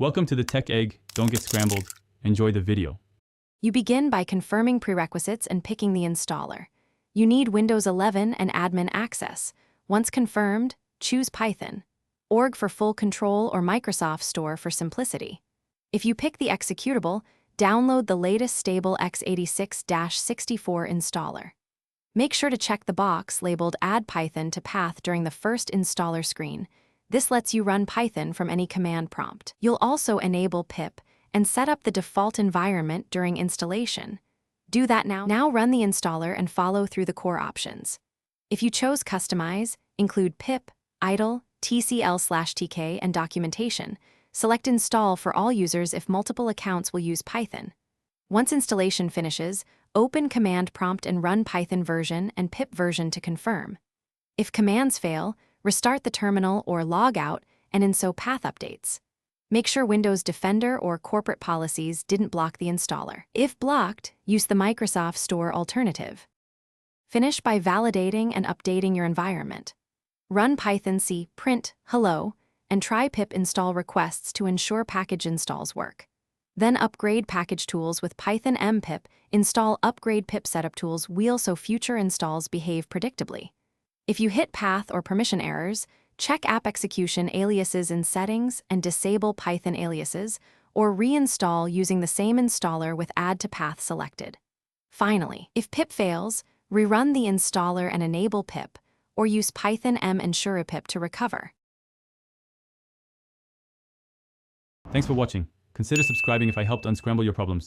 Welcome to the Tech Egg. Don't get scrambled. Enjoy the video. You begin by confirming prerequisites and picking the installer. You need Windows 11 and admin access. Once confirmed, choose Python, org for full control, or Microsoft Store for simplicity. If you pick the executable, download the latest stable x86-64 installer. Make sure to check the box labeled Add Python to Path during the first installer screen. This lets you run Python from any command prompt. You'll also enable pip and set up the default environment during installation. Do that now. Now run the installer and follow through the core options. If you chose Customize, include pip, idle, tcl/tk, and documentation. Select Install for all users if multiple accounts will use Python. Once installation finishes, open Command Prompt and run Python version and pip version to confirm. If commands fail, restart the terminal or log out and install path updates. Make sure Windows Defender or corporate policies didn't block the installer. If blocked, use the Microsoft Store alternative. Finish by validating and updating your environment. Run Python C print hello and try pip install requests to ensure package installs work. Then upgrade package tools with Python mpip. Install upgrade pip setup tools wheel so future installs behave predictably. If you hit path or permission errors, check app execution aliases in settings and disable Python aliases, or reinstall using the same installer with add to path selected. Finally, if pip fails, rerun the installer and enable pip, or use Python ensure pip to recover. Thanks for watching. Consider subscribing if I helped unscramble your problems.